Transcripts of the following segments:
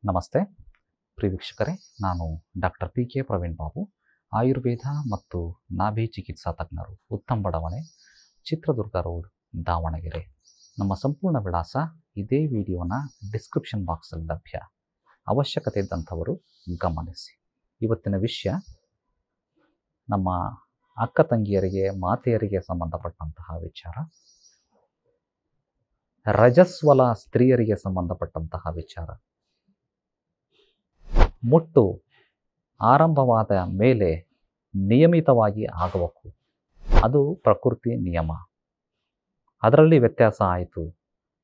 ನಮಸ್ತೆ ಪ್ರಿಯ ವೀಕ್ಷಕರೇ, ನಾನು doctor P K Praveen Babu, Ayurveda ಮತ್ತು ನಾಭಿ ಚಿಕಿತ್ಸಾ ತಜ್ಞರು, ಉತ್ತಮ ಬಡಾವಣೆ, ಚಿತ್ರದುರ್ಗ ರೋಡ್, ದಾವಣಗೆರೆ. ನಮ್ಮ ಸಂಪೂರ್ಣ ವಿಳಾಸ ಇದೇ ವಿಡಿಯೋನ ಡಿಸ್ಕ್ರಿಪ್ಷನ್ ಬಾಕ್ಸಲ್ಲಿ ಲಭ್ಯ. ಅವಶ್ಯಕತೆ ಇದ್ದಂಥವರು ಗಮನಿಸಿ. ಇವತ್ತಿನ ವಿಷಯ ನಮ್ಮ ಅಕ್ಕ ತಂಗಿಯರಿಗೆ, ಮಾತೆಯರಿಗೆ ಸಂಬಂಧಪಟ್ಟಂತಹ ವಿಚಾರ, ರಜಸ್ವಲ ಸ್ತ್ರೀಯರಿಗೆ ಸಂಬಂಧಪಟ್ಟಂತಹ ವಿಚಾರ. ಮುಟ್ಟು ಆರಂಭವಾದ ಮೇಲೆ ನಿಯಮಿತವಾಗಿ ಆಗಬೇಕು, ಅದು ಪ್ರಕೃತಿ ನಿಯಮ. ಅದರಲ್ಲಿ ವ್ಯತ್ಯಾಸ ಆಯಿತು,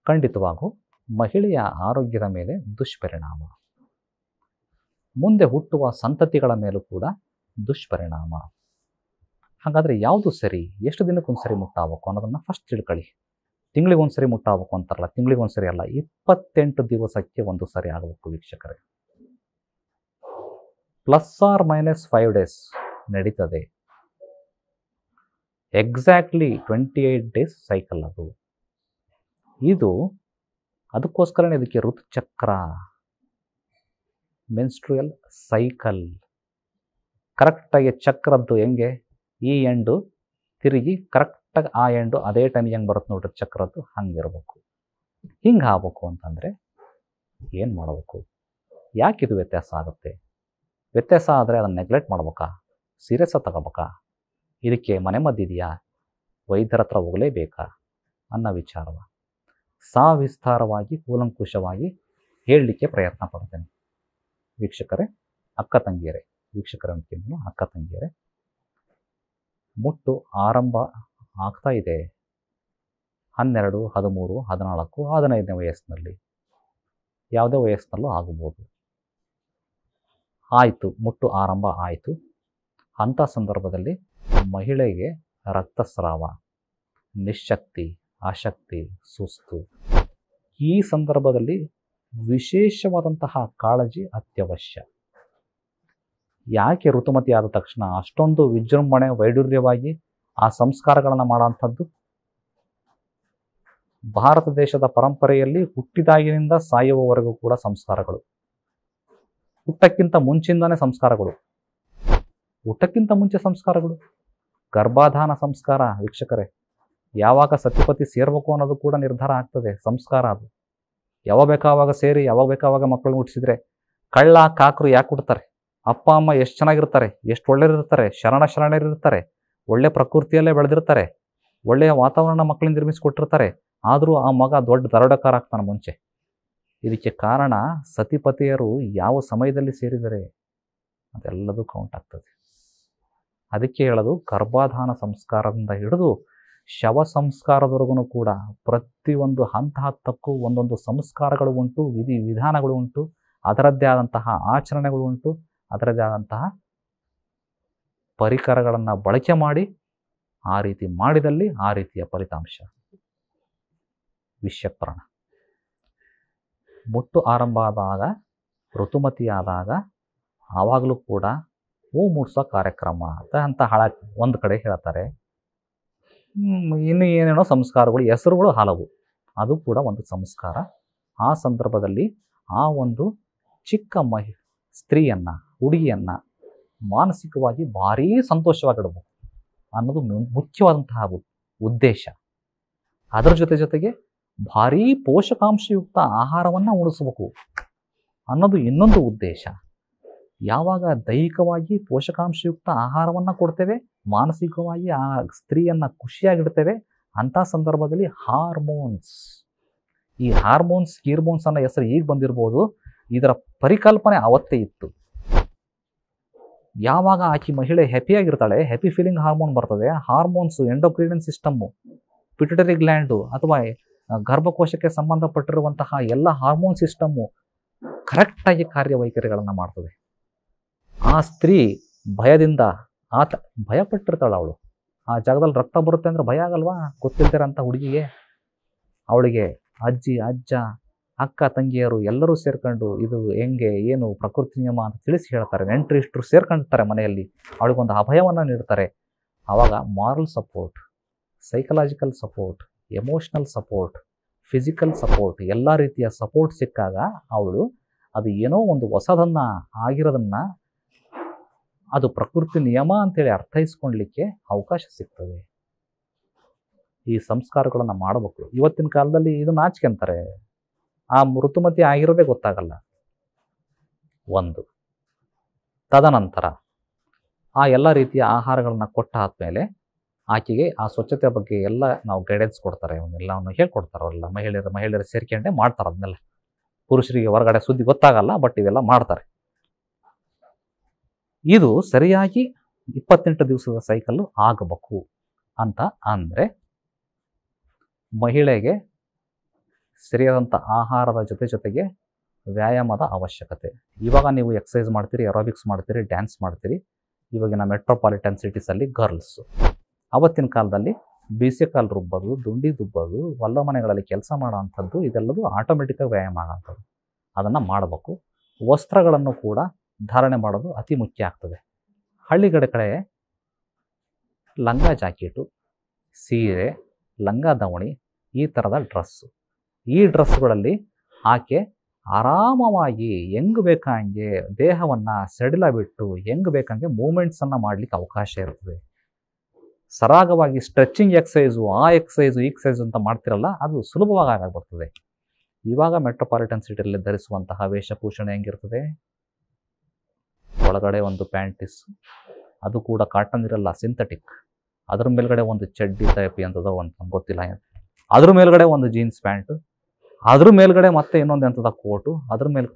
ಖಂಡಿತವಾಗೂ ಮಹಿಳೆಯ ಆರೋಗ್ಯದ ಮೇಲೆ ದುಷ್ಪರಿಣಾಮ, ಮುಂದೆ ಹುಟ್ಟುವ ಸಂತತಿಗಳ ಮೇಲೂ ಕೂಡ ದುಷ್ಪರಿಣಾಮ. ಹಾಗಾದರೆ ಯಾವುದು ಸರಿ, ಎಷ್ಟು ದಿನಕ್ಕೊಂದ್ಸರಿ ಮುಟ್ಟಾಗಬೇಕು ಅನ್ನೋದನ್ನು ಫಸ್ಟ್ ತಿಳ್ಕೊಳ್ಳಿ. ತಿಂಗಳಿಗೊಂದ್ಸರಿ ಮುಟ್ಟಾಗಬೇಕು ಅಂತಾರಲ್ಲ, ತಿಂಗಳಿಗೊಂದ್ಸರಿ ಅಲ್ಲ, 28 ದಿವಸಕ್ಕೆ ಒಂದು ಸರಿ ಆಗಬೇಕು ವೀಕ್ಷಕರೇ. ±5 ಡೇಸ್ ನಡೀತದೆ. ಎಕ್ಸಾಕ್ಟ್ಲಿ 28 ಡೇಸ್ ಸೈಕಲ್ ಅದು. ಇದು ಅದಕ್ಕೋಸ್ಕರನೇ ಇದಕ್ಕೆ ಋತುಚಕ್ರ, ಮೆನ್ಸ್ಟ್ರುಯಲ್ ಸೈಕಲ್. ಕರೆಕ್ಟಾಗಿ ಚಕ್ರದ್ದು ಹೆಂಗೆ, ಈ ಎಂಡು ತಿರುಗಿ ಕರೆಕ್ಟಾಗಿ ಆ ಎಂಡು ಅದೇ ಟೈಮಿಗೆ ಹೆಂಗೆ ಬರುತ್ತೆ ನೋಡ್ರಿ ಚಕ್ರದ್ದು, ಹಂಗಿರ್ಬೇಕು. ಹಿಂಗೆ ಆಗ್ಬೇಕು ಅಂತಂದರೆ ಏನು ಮಾಡಬೇಕು, ಯಾಕಿದು ವ್ಯತ್ಯಾಸ ಆಗುತ್ತೆ? ವ್ಯತ್ಯಾಸ ಆದರೆ ಅದನ್ನು ನೆಗ್ಲೆಕ್ಟ್ ಮಾಡ್ಬೇಕಾ, ಸೀರಿಯಸ್ಸಾಗಿ ತಗೋಬೇಕಾ, ಇದಕ್ಕೆ ಮನೆ ಮದ್ದಿದೆಯಾ, ವೈದ್ಯರ ಹತ್ರ ಹೋಗಲೇಬೇಕಾ ಅನ್ನೋ ವಿಚಾರವ ಸವಿಸ್ತಾರವಾಗಿ ಕೂಲಂಕುಷವಾಗಿ ಹೇಳಲಿಕ್ಕೆ ಪ್ರಯತ್ನ ಪಡ್ತೇನೆ ವೀಕ್ಷಕರೇ, ಅಕ್ಕ ತಂಗಿಯರೇ. ವೀಕ್ಷಕರ ಅಂತಿನ್ನು ಅಕ್ಕ ತಂಗಿಯರೇ, ಮುಟ್ಟು ಆರಂಭ ಆಗ್ತಾ ಇದೆ 12, 13, 14, 15ನೇ ವಯಸ್ಸಿನಲ್ಲಿ, ಯಾವುದೇ ವಯಸ್ಸಿನಲ್ಲೂ ಆಗಬಹುದು. ಆಯಿತು, ಮುಟ್ಟು ಆರಂಭ ಆಯಿತು. ಅಂಥ ಸಂದರ್ಭದಲ್ಲಿ ಮಹಿಳೆಗೆ ರಕ್ತಸ್ರಾವ, ನಿಶ್ಶಕ್ತಿ, ಅಶಕ್ತಿ, ಸುಸ್ತು. ಈ ಸಂದರ್ಭದಲ್ಲಿ ವಿಶೇಷವಾದಂತಹ ಕಾಳಜಿ ಅತ್ಯವಶ್ಯ. ಯಾಕೆ ಋತುಮತಿ ಆದ ತಕ್ಷಣ ಅಷ್ಟೊಂದು ವಿಜೃಂಭಣೆ ವೈಡೂರ್ಯವಾಗಿ ಆ ಸಂಸ್ಕಾರಗಳನ್ನು ಮಾಡೋಂಥದ್ದು? ಭಾರತ ದೇಶದ ಪರಂಪರೆಯಲ್ಲಿ ಹುಟ್ಟಿದಾಗಿನಿಂದ ಸಾಯುವವರೆಗೂ ಕೂಡ ಸಂಸ್ಕಾರಗಳು, ಹುಟ್ಟಕ್ಕಿಂತ ಮುಂಚಿಂದಾನೇ ಸಂಸ್ಕಾರಗಳು, ಊಟಕ್ಕಿಂತ ಮುಂಚೆ ಸಂಸ್ಕಾರಗಳು. ಗರ್ಭಾಧಾನ ಸಂಸ್ಕಾರ ವೀಕ್ಷಕರೇ, ಯಾವಾಗ ಸತಿಪತಿ ಸೇರ್ಬೇಕು ಅನ್ನೋದು ಕೂಡ ನಿರ್ಧಾರ ಆಗ್ತದೆ. ಸಂಸ್ಕಾರ ಅದು. ಯಾವಾಗ ಬೇಕಾವಾಗ ಸೇರಿ ಯಾವಾಗ ಬೇಕಾವಾಗ ಮಕ್ಕಳನ್ನ ಹುಟ್ಟಿಸಿದ್ರೆ ಕಳ್ಳ ಕಾಕರು ಯಾಕೆ ಹುಡ್ತಾರೆ? ಅಪ್ಪ ಅಮ್ಮ ಎಷ್ಟು ಚೆನ್ನಾಗಿರ್ತಾರೆ, ಎಷ್ಟು ಒಳ್ಳೆಯರಿರ್ತಾರೆ, ಶರಣರಿರ್ತಾರೆ, ಒಳ್ಳೆ ಪ್ರಕೃತಿಯಲ್ಲೇ ಬೆಳೆದಿರ್ತಾರೆ, ಒಳ್ಳೆಯ ವಾತಾವರಣ ಮಕ್ಕಳಿಂದ ನಿರ್ಮಿಸಿಕೊಟ್ಟಿರ್ತಾರೆ. ಆದರೂ ಆ ಮಗ ದೊಡ್ಡ ದರೋಡೆಕಾರ ಆಗ್ತಾನೆ ಮುಂಚೆ. ಇದಕ್ಕೆ ಕಾರಣ ಸತಿಪತಿಯರು ಯಾವ ಸಮಯದಲ್ಲಿ ಸೇರಿದರೆ ಅದೆಲ್ಲದೂ ಕೌಂಟ್ ಆಗ್ತದೆ. ಅದಕ್ಕೆ ಹೇಳೋದು, ಗರ್ಭಾಧಾನ ಸಂಸ್ಕಾರದಿಂದ ಹಿಡಿದು ಶವ ಸಂಸ್ಕಾರದವರೆಗೂ ಕೂಡ ಪ್ರತಿಯೊಂದು ಹಂತ ಹತ್ತಕ್ಕೂ ಒಂದೊಂದು ಸಂಸ್ಕಾರಗಳು ಉಂಟು, ವಿಧಿ ವಿಧಾನಗಳು ಉಂಟು, ಅದರದ್ದೇ ಆದಂತಹ ಆಚರಣೆಗಳು ಉಂಟು, ಅದರದ್ದೇ ಆದಂತಹ ಪರಿಕರಗಳನ್ನು ಬಳಕೆ ಮಾಡಿ ಆ ರೀತಿ ಮಾಡಿದಲ್ಲಿ ಆ ರೀತಿಯ ಫಲಿತಾಂಶ. ವಿಷಯಪ್ರಾಣ ಮುಟ್ಟು ಆರಂಭ ಆದಾಗ, ಋತುಮತಿಯಾದಾಗ ಆವಾಗಲೂ ಕೂಡ ಹೂ ಮೂಡಿಸೋ ಕಾರ್ಯಕ್ರಮ ಅಂತ ಒಂದು ಕಡೆ ಹೇಳ್ತಾರೆ. ಇನ್ನು ಏನೇನೋ ಸಂಸ್ಕಾರಗಳು, ಹೆಸರುಗಳು ಹಲವು, ಅದು ಕೂಡ ಒಂದು ಸಂಸ್ಕಾರ. ಆ ಸಂದರ್ಭದಲ್ಲಿ ಆ ಒಂದು ಚಿಕ್ಕ ಸ್ತ್ರೀಯನ್ನು, ಹುಡುಗಿಯನ್ನು ಮಾನಸಿಕವಾಗಿ ಭಾರೀ ಸಂತೋಷವಾಗಿಡಬೇಕು ಅನ್ನೋದು ಮುಖ್ಯವಾದಂತಹ ಉದ್ದೇಶ. ಅದರ ಜೊತೆಗೆ ಭಾರೀ ಪೋಷಕಾಂಶಯುಕ್ತ ಆಹಾರವನ್ನು ಉಣಿಸಬೇಕು ಅನ್ನೋದು ಇನ್ನೊಂದು ಉದ್ದೇಶ. ಯಾವಾಗ ದೈಹಿಕವಾಗಿ ಪೋಷಕಾಂಶಯುಕ್ತ ಆಹಾರವನ್ನು ಕೊಡ್ತೇವೆ, ಮಾನಸಿಕವಾಗಿ ಆ ಸ್ತ್ರೀಯನ್ನು ಖುಷಿಯಾಗಿಡ್ತೇವೆ, ಅಂಥ ಸಂದರ್ಭದಲ್ಲಿ ಹಾರ್ಮೋನ್ಸ್, ಈ ಗೀರ್ಮೋನ್ಸ್ ಅನ್ನೋ ಹೆಸರು ಈಗ ಬಂದಿರ್ಬೋದು, ಇದರ ಪರಿಕಲ್ಪನೆ ಅವತ್ತೇ ಇತ್ತು. ಯಾವಾಗ ಆಕಿ ಮಹಿಳೆ ಹ್ಯಾಪಿಯಾಗಿರ್ತಾಳೆ, ಹ್ಯಾಪಿ ಫೀಲಿಂಗ್ ಹಾರ್ಮೋನ್ ಬರ್ತದೆ. ಹಾರ್ಮೋನ್ಸು ಎಂಡೋಕ್ರಿನಲ್ ಸಿಸ್ಟಮ್ಮು, ಪಿಟ್ಯುಟರಿ ಗ್ಲ್ಯಾಂಡು ಅಥವಾ ಗರ್ಭಕೋಶಕ್ಕೆ ಸಂಬಂಧಪಟ್ಟಿರುವಂತಹ ಎಲ್ಲ ಹಾರ್ಮೋನ್ ಸಿಸ್ಟಮ್ಮು ಕರೆಕ್ಟಾಗಿ ಕಾರ್ಯವೈಖರಿಗಳನ್ನು ಮಾಡ್ತದೆ. ಆ ಸ್ತ್ರೀ ಭಯದಿಂದ ಭಯಪಟ್ಟಿರ್ತಾಳೆ. ಅವಳು ಆ ಜಾಗದಲ್ಲಿ ರಕ್ತ ಬರುತ್ತೆ ಅಂದರೆ ಭಯ ಆಗಲ್ವಾ? ಗೊತ್ತಿಲ್ದಿರೋಂಥ ಹುಡುಗಿಗೆ, ಅವಳಿಗೆ ಅಜ್ಜಿ, ಅಜ್ಜ, ಅಕ್ಕ ತಂಗಿಯರು ಎಲ್ಲರೂ ಸೇರ್ಕೊಂಡು ಇದು ಹೆಂಗೆ ಏನು ಪ್ರಕೃತಿ ನಿಯಮ ಅಂತ ತಿಳಿಸಿ ಹೇಳ್ತಾರೆ. ನೆಂಟರು ಇಷ್ಟರು ಸೇರ್ಕೊಂಡಿರ್ತಾರೆ ಮನೆಯಲ್ಲಿ, ಅವಳಿಗೊಂದು ಅಭಯವನ್ನು ನೀಡ್ತಾರೆ. ಆವಾಗ moral support, psychological support, emotional support, physical support, ಎಲ್ಲ ರೀತಿಯ ಸಪೋರ್ಟ್ ಸಿಕ್ಕಾಗ ಅವಳು ಅದು ಏನೋ ಒಂದು ಹೊಸದನ್ನು ಆಗಿರೋದನ್ನು ಅದು ಪ್ರಕೃತಿ ನಿಯಮ ಅಂತೇಳಿ ಅರ್ಥೈಸ್ಕೊಳ್ಲಿಕ್ಕೆ ಅವಕಾಶ ಸಿಗ್ತದೆ. ಈ ಸಂಸ್ಕಾರಗಳನ್ನು ಮಾಡಬೇಕು. ಇವತ್ತಿನ ಕಾಲದಲ್ಲಿ ಇದು ನಾಚಿಕೆ ಅಂತಾರೆ, ಆ ಋತುಮತಿ ಆಗಿರೋದೇ ಗೊತ್ತಾಗಲ್ಲ. ಒಂದು ತದನಂತರ ಆ ಎಲ್ಲ ರೀತಿಯ ಆಹಾರಗಳನ್ನ ಕೊಟ್ಟ ಆದಮೇಲೆ ಆಕೆಗೆ ಆ ಸ್ವಚ್ಛತೆ ಬಗ್ಗೆ ಎಲ್ಲ ನಾವು ಗೈಡೆನ್ಸ್ ಕೊಡ್ತಾರೆ, ಅವನ್ನೆಲ್ಲವನ್ನು ಹೇಳ್ಕೊಡ್ತಾರೆ. ಅವರೆಲ್ಲ ಮಹಿಳೆಯರು ಸೇರ್ಕೊಂಡೆ ಮಾಡ್ತಾರೆ ಅದನ್ನೆಲ್ಲ. ಪುರುಷರಿಗೆ ಹೊರಗಡೆ ಸುದ್ದಿ ಗೊತ್ತಾಗಲ್ಲ, ಬಟ್ ಇವೆಲ್ಲ ಮಾಡ್ತಾರೆ. ಇದು ಸರಿಯಾಗಿ 28 ದಿವಸದ ಸೈಕಲ್ಲು ಆಗಬೇಕು ಅಂತ ಅಂದರೆ ಮಹಿಳೆಗೆ ಸರಿಯಾದಂಥ ಆಹಾರದ ಜೊತೆಗೆ ವ್ಯಾಯಾಮದ ಅವಶ್ಯಕತೆ. ಇವಾಗ ನೀವು ಎಕ್ಸಸೈಸ್ ಮಾಡ್ತೀರಿ, ಏರೋಬಿಕ್ಸ್ ಮಾಡ್ತೀರಿ, ಡ್ಯಾನ್ಸ್ ಮಾಡ್ತೀರಿ, ಇವಾಗಿನ ಮೆಟ್ರೋಪಾಲಿಟನ್ ಸಿಟೀಸಲ್ಲಿ ಗರ್ಲ್ಸು. ಅವತ್ತಿನ ಕಾಲದಲ್ಲಿ ಬೀಸೆಕಾಲು ರುಬ್ಬೋದು, ದುಂಡಿ ದುಬ್ಬೋದು, ಹೊಲ ಮನೆಗಳಲ್ಲಿ ಕೆಲಸ ಮಾಡೋ ಅಂಥದ್ದು ಇದೆಲ್ಲದು ಆಟೋಮೆಟಿಕ್ಕಾಗಿ ವ್ಯಾಯಾಮ ಆಗೋಂಥದ್ದು. ಅದನ್ನು ಮಾಡಬೇಕು. ವಸ್ತ್ರಗಳನ್ನು ಕೂಡ ಧಾರಣೆ ಮಾಡೋದು ಅತಿ ಮುಖ್ಯ ಆಗ್ತದೆ. ಹಳ್ಳಿಗಡೆ ಕಡೆ ಲಂಗ ಜಾಕೆಟು, ಸೀರೆ, ಲಂಗ ದಾವಣಿ, ಈ ಥರದ ಡ್ರೆಸ್ಸು. ಈ ಡ್ರೆಸ್ಗಳಲ್ಲಿ ಆಕೆ ಆರಾಮವಾಗಿ ಹೆಂಗೆ ಬೇಕಂಗೆ ದೇಹವನ್ನು ಸಡಿಲ ಬಿಟ್ಟು ಹೆಂಗೆ ಬೇಕಂಗೆ ಮೂಮೆಂಟ್ಸನ್ನು ಮಾಡಲಿಕ್ಕೆ ಅವಕಾಶ ಇರ್ತದೆ. ಸರಾಗವಾಗಿ ಸ್ಟ್ರೆಚಿಂಗ್ ಎಕ್ಸಸೈಸು, ಆ ಎಕ್ಸಸೈಸು ಈ ಎಕ್ಸಸೈಸು ಅಂತ ಮಾಡ್ತಿರಲ್ಲ, ಅದು ಸುಲಭವಾಗಿ ಆಗಿಬಿಡ್ತದೆ. ಇವಾಗ ಮೆಟ್ರೋಪಾಲಿಟನ್ ಸಿಟಿಯಲ್ಲಿ ಧರಿಸುವಂತಹ ವೇಷಭೂಷಣ ಹೆಂಗಿರ್ತದೆ? ಒಳಗಡೆ ಒಂದು ಪ್ಯಾಂಟಿಸ್, ಅದು ಕೂಡ ಕಾಟನ್ ಇರಲ್ಲ, ಸಿಂಥೆಟಿಕ್. ಅದ್ರ ಮೇಲ್ಗಡೆ ಒಂದು ಚಡ್ಡಿ ಟೈಪ್ ಎಂಥದೋ ಒಂದು ಗೊತ್ತಿಲ್ಲ, ಅದ್ರ ಮೇಲ್ಗಡೆ ಒಂದು ಜೀನ್ಸ್ ಪ್ಯಾಂಟು, ಅದ್ರ ಮೇಲ್ಗಡೆ ಮತ್ತೆ ಇನ್ನೊಂದು ಎಂಥದ ಕೋಟು, ಅದ್ರ ಮೇಲೆ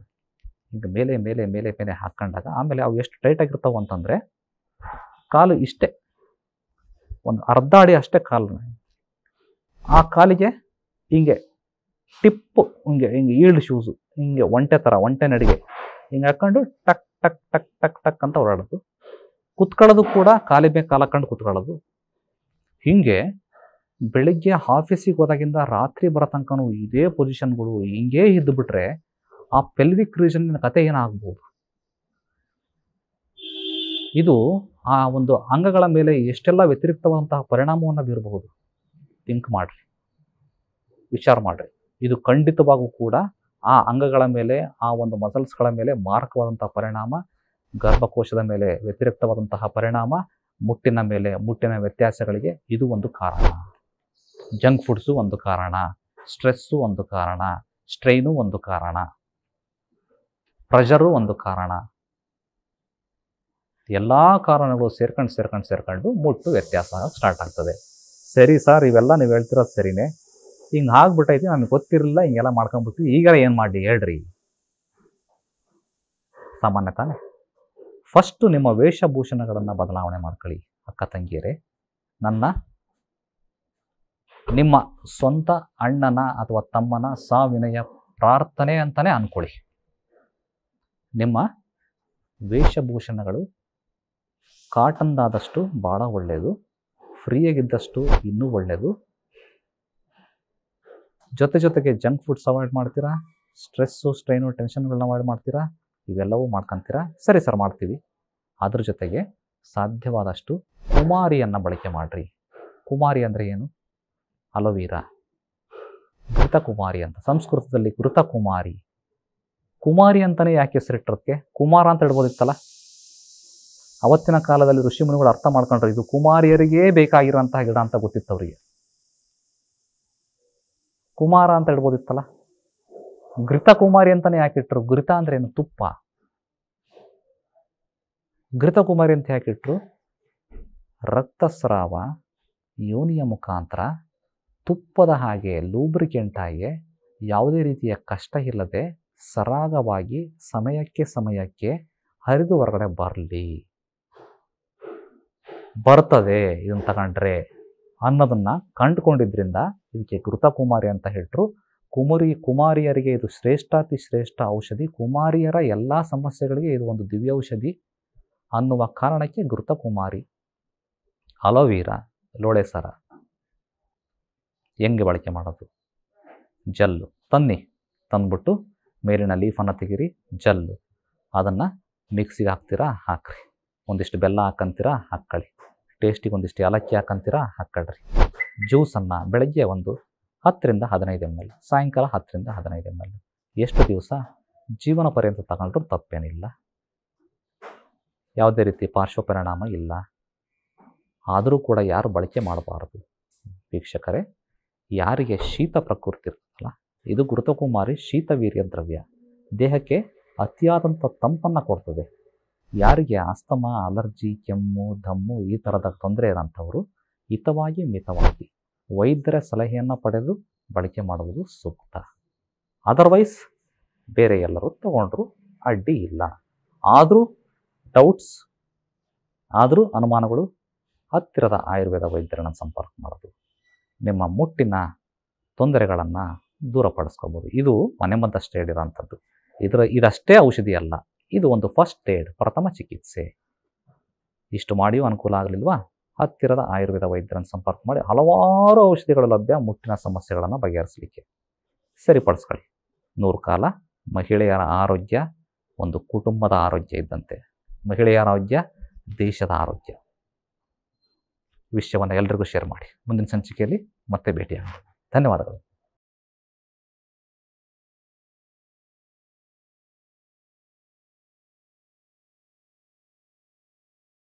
ಹಿಂಗೆ ಮೇಲೆ ಮೇಲೆ ಮೇಲೆ ಮೇಲೆ ಹಾಕ್ಕೊಂಡಾಗ ಆಮೇಲೆ ಅವು ಎಷ್ಟು ಟೈಟಾಗಿರ್ತಾವೆ ಅಂತಂದರೆ ಕಾಲು ಇಷ್ಟೇ, ಒಂದು ಅರ್ಧ ಅಡಿ ಅಷ್ಟೇ ಕಾಲು. ಆ ಕಾಲಿಗೆ ಹಿಂಗೆ ಟಿಪ್ಪು ಹಿಂಗೆ ಈಲ್ಡ್ ಶೂಸು, ಹಿಂಗೆ ಒಂಟೆ ನಡಿಗೆ ಹಿಂಗೆ ಹಾಕ್ಕೊಂಡು ಟಕ್ ಟಕ್ ಟಕ್ ಟಕ್ ಟಕ್ ಅಂತ ಓಡಾಡೋದು. ಕುತ್ಕೊಳ್ಳೋದು ಕೂಡ ಕಾಲಿ ಮೇಲೆ ಕಾಲು ಹಾಕೊಂಡು ಕುತ್ಕೊಳ್ಳೋದು. ಹೀಗೆ ಬೆಳಿಗ್ಗೆ ಆಫೀಸಿಗೆ ಹೋದಾಗಿಂದ ರಾತ್ರಿ ಬರೋ ತನಕನೂ ಇದೇ ಪೊಸಿಷನ್ಗಳು ಹಿಂಗೇ ಇದ್ದು ಬಿಟ್ರೆ ಆ ಪೆಲ್ವಿಕ್ ರೀಜನ್ನ ಕತೆ ಏನಾಗ್ಬೋದು? ಇದು ಆ ಒಂದು ಅಂಗಗಳ ಮೇಲೆ ಎಷ್ಟೆಲ್ಲ ವ್ಯತಿರಿಕ್ತವಾದಂತಹ ಪರಿಣಾಮವನ್ನು ಬೀರಬಹುದು. ಥಿಂಕ್ ಮಾಡಿರಿ, ವಿಚಾರ ಮಾಡಿರಿ. ಇದು ಖಂಡಿತವಾಗೂ ಕೂಡ ಆ ಅಂಗಗಳ ಮೇಲೆ, ಆ ಒಂದು ಮಸಲ್ಸ್ಗಳ ಮೇಲೆ ಮಾರಕವಾದಂತಹ ಪರಿಣಾಮ, ಗರ್ಭಕೋಶದ ಮೇಲೆ ವ್ಯತಿರಿಕ್ತವಾದಂತಹ ಪರಿಣಾಮ, ಮುಟ್ಟಿನ ಮೇಲೆ ಮುಟ್ಟಿನ ವ್ಯತ್ಯಾಸಗಳಿಗೆ ಇದು ಒಂದು ಕಾರಣ. ಜಂಕ್ ಫುಡ್ಸು ಒಂದು ಕಾರಣ, ಸ್ಟ್ರೆಸ್ಸು ಒಂದು ಕಾರಣ, ಸ್ಟ್ರೈನು ಒಂದು ಕಾರಣ, ಪ್ರೆಷರು ಒಂದು ಕಾರಣ. ಎಲ್ಲ ಕಾರಣಗಳು ಸೇರ್ಕೊಂಡು ಮುಟ್ಟು ವ್ಯತ್ಯಾಸ ಸ್ಟಾರ್ಟ್ ಆಗ್ತದೆ. ಸರಿ ಸರ್, ಇವೆಲ್ಲ ನೀವು ಹೇಳ್ತಿರೋದು ಸರಿನೇ, ಹಿಂಗೆ ಆಗ್ಬಿಟ್ಟೈತಿ, ನಮಗೆ ಗೊತ್ತಿರಲಿಲ್ಲ, ಹಿಂಗೆಲ್ಲ ಮಾಡ್ಕೊಂಡ್ಬಿಟ್ಟು ಈಗ ಏನು ಮಾಡಲಿ ಹೇಳ್ರಿ? ಸಾಮಾನ್ಯ ತಾನೆ. ಫಸ್ಟು ನಿಮ್ಮ ವೇಷಭೂಷಣಗಳನ್ನು ಬದಲಾವಣೆ ಮಾಡ್ಕೊಳ್ಳಿ ಅಕ್ಕ ತಂಗಿಯರೇ. ನಿಮ್ಮ ಸ್ವಂತ ಅಣ್ಣನ ಅಥವಾ ತಮ್ಮನ ಸವಿನಯ ಪ್ರಾರ್ಥನೆ ಅಂತಲೇ ಅಂದ್ಕೊಳ್ಳಿ. ನಿಮ್ಮ ವೇಷಭೂಷಣಗಳು ಕಾಟನ್ದಾದಷ್ಟು ಭಾಳ ಒಳ್ಳೆಯದು, ಫ್ರೀಯಾಗಿದ್ದಷ್ಟು ಇನ್ನೂ ಒಳ್ಳೆಯದು. ಜೊತೆಗೆ ಜಂಕ್ ಫುಡ್ಸ್ ಅವಾಯ್ಡ್ ಮಾಡ್ತೀರಾ, ಸ್ಟ್ರೆಸ್ಸು ಸ್ಟ್ರೈನು ಟೆನ್ಷನ್ಗಳನ್ನ ಅವಾಯ್ಡ್ ಮಾಡ್ತೀರಾ, ಇವೆಲ್ಲವೂ ಮಾಡ್ಕೊತೀರಾ. ಸರಿ ಸರ್, ಮಾಡ್ತೀವಿ. ಅದ್ರ ಜೊತೆಗೆ ಸಾಧ್ಯವಾದಷ್ಟು ಕುಮಾರಿಯನ್ನು ಬಳಕೆ ಮಾಡಿರಿ. ಕುಮಾರಿ ಅಂದರೆ ಏನು? ಅಲೋವೀರಾ, ಘೃತಕುಮಾರಿ ಅಂತ ಸಂಸ್ಕೃತದಲ್ಲಿ ಘೃತಕುಮಾರಿ. ಕುಮಾರಿ ಅಂತಲೇ ಯಾಕೆ ಹೆಸರಿಟ್ಟಿರೋದಕ್ಕೆ? ಕುಮಾರ ಅಂತ ಇಡ್ಬೋದಿತ್ತಲ್ಲ. ಅವತ್ತಿನ ಕಾಲದಲ್ಲಿ ಋಷಿಮುನಿಗಳು ಅರ್ಥ ಮಾಡ್ಕೊಂಡ್ರು, ಇದು ಕುಮಾರಿಯರಿಗೇ ಬೇಕಾಗಿರೋಂತಹ ಗಿಡ ಅಂತ ಗೊತ್ತಿತ್ತು ಅವರಿಗೆ. ಕುಮಾರ ಅಂತ ಇಡ್ಬೋದಿತ್ತಲ್ಲ. ಘೃತಕುಮಾರಿ ಅಂತಲೇ ಯಾಕೆ ಇಟ್ಟರು? ಘೃತ ಅಂದರೆ ಏನು? ತುಪ್ಪ. ಘೃತಕುಮಾರಿ ಅಂತ ಯಾಕೆ ಇಟ್ಟರು? ರಕ್ತಸ್ರಾವ ಯೋನಿಯ ಮುಖಾಂತರ ತುಪ್ಪದ ಹಾಗೆ ಲೂಬ್ರಿಕೆಂಟ್ ಆಗಿ ಯಾವುದೇ ರೀತಿಯ ಕಷ್ಟ ಇಲ್ಲದೆ ಸರಾಗವಾಗಿ ಸಮಯಕ್ಕೆ ಹರಿದು ಹೊರಗಡೆ ಬರ್ತದೆ ಇದನ್ನು ತಗೊಂಡ್ರೆ ಅನ್ನೋದನ್ನು ಕಂಡುಕೊಂಡಿದ್ರಿಂದ ಇದಕ್ಕೆ ಘೃತಕುಮಾರಿ ಅಂತ ಹೇಳ್ರು. ಕುಮಾರಿಯರಿಗೆ ಇದು ಶ್ರೇಷ್ಠಾತಿ ಶ್ರೇಷ್ಠ ಔಷಧಿ, ಕುಮಾರಿಯರ ಎಲ್ಲ ಸಮಸ್ಯೆಗಳಿಗೆ ಇದು ಒಂದು ದಿವ್ಯ ಔಷಧಿ ಅನ್ನುವ ಕಾರಣಕ್ಕೆ ಘೃತಕುಮಾರಿ. ಅಲೋವೀರಾ, ಲೋಳೆ ಸರ ಹೆಂಗೆ ಬಳಕೆ ಮಾಡೋದು? ಜಲ್ಲು ತಂದ್ಬಿಟ್ಟು ಮೇಲಿನ ಲೀಫನ್ನು ತೆಗೀರಿ, ಜಲ್ಲು ಅದನ್ನು ಮಿಕ್ಸಿಗೆ ಹಾಕ್ತೀರಾ, ಹಾಕ್ರಿ. ಒಂದಿಷ್ಟು ಬೆಲ್ಲ ಹಾಕಂತೀರಾ, ಹಾಕ್ಕೊಳ್ಳಿ. ಟೇಸ್ಟಿಗೆ ಒಂದಿಷ್ಟು ಏಲಕ್ಕಿ ಹಾಕಂತೀರಾ, ಹಾಕ್ಕೊಳ್ರಿ. ಜ್ಯೂಸನ್ನು ಬೆಳಗ್ಗೆ ಒಂದು 10 ರಿಂದ 15 ml, ಸಾಯಂಕಾಲ 10 ರಿಂದ 15 ml. ಎಷ್ಟು ದಿವಸ? ಜೀವನ ಪರ್ಯಂತ ತಗೊಂಡ್ರೂ ತಪ್ಪೇನಿಲ್ಲ, ಯಾವುದೇ ರೀತಿ ಪಾರ್ಶ್ವ ಪರಿಣಾಮ ಇಲ್ಲ. ಆದರೂ ಕೂಡ ಯಾರು ಬಳಕೆ ಮಾಡಬಾರದು ವೀಕ್ಷಕರೇ, ಯಾರಿಗೆ ಶೀತ ಪ್ರಕೃತಿ ಇರ್ತಲ್ಲ, ಇದು ಘೃತಕುಮಾರಿ ಶೀತವೀರ್ಯ ದ್ರವ್ಯ, ದೇಹಕ್ಕೆ ಅತಿಯಾದಂಥ ತಂಪನ್ನು ಕೊಡ್ತದೆ. ಯಾರಿಗೆ ಅಸ್ತಮಾ, ಅಲರ್ಜಿ, ಕೆಮ್ಮು, ದಮ್ಮು ಈ ಥರದ ತೊಂದರೆ ಇರೋಂಥವರು ಹಿತವಾಗಿ ಮಿತವಾಗಿ ವೈದ್ಯರ ಸಲಹೆಯನ್ನು ಪಡೆದು ಬಳಕೆ ಮಾಡುವುದು ಸೂಕ್ತ. ಅದರ್ವೈಸ್ ಬೇರೆ ಎಲ್ಲರೂ ತಗೊಂಡ್ರು ಅಡ್ಡಿ ಇಲ್ಲ. ಆದರೂ ಡೌಟ್ಸ್, ಆದರೂ ಅನುಮಾನಗಳು, ಹತ್ತಿರದ ಆಯುರ್ವೇದ ವೈದ್ಯರನ್ನು ಸಂಪರ್ಕ ಮಾಡೋದು, ನಿಮ್ಮ ಮುಟ್ಟಿನ ತೊಂದರೆಗಳನ್ನು ದೂರಪಡಿಸ್ಕೋಬೋದು. ಇದು ಮನೆಮದ್ದಷ್ಟೇ ಇರೋಂಥದ್ದು. ಇದಷ್ಟೇ ಔಷಧಿ ಅಲ್ಲ, ಇದು ಒಂದು ಫಸ್ಟ್ ಏಡ್, ಪ್ರಥಮ ಚಿಕಿತ್ಸೆ. ಇಷ್ಟು ಮಾಡಿಯೂ ಅನುಕೂಲ ಆಗಲಿಲ್ವಾ, ಹತ್ತಿರದ ಆಯುರ್ವೇದ ವೈದ್ಯರನ್ನು ಸಂಪರ್ಕ ಮಾಡಿ ಹಲವಾರು ಔಷಧಿಗಳು ಲಭ್ಯ ಮುಟ್ಟಿನ ಸಮಸ್ಯೆಗಳನ್ನು ಬಗೆಹರಿಸಲಿಕ್ಕೆ. ಸರಿಪಡಿಸ್ಕೊಳ್ಳಿ. 100 ಕಾಲ. ಮಹಿಳೆಯರ ಆರೋಗ್ಯ ಒಂದು ಕುಟುಂಬದ ಆರೋಗ್ಯ ಇದ್ದಂತೆ. ಮಹಿಳೆಯರ ಆರೋಗ್ಯ ದೇಶದ ಆರೋಗ್ಯ. ವಿಷಯವನ್ನು ಎಲ್ಲರಿಗೂ ಶೇರ್ ಮಾಡಿ. ಮುಂದಿನ ಸಂಚಿಕೆಯಲ್ಲಿ ಮತ್ತೆ ಭೇಟಿಯಾಗೋಣ. ಧನ್ಯವಾದಗಳು.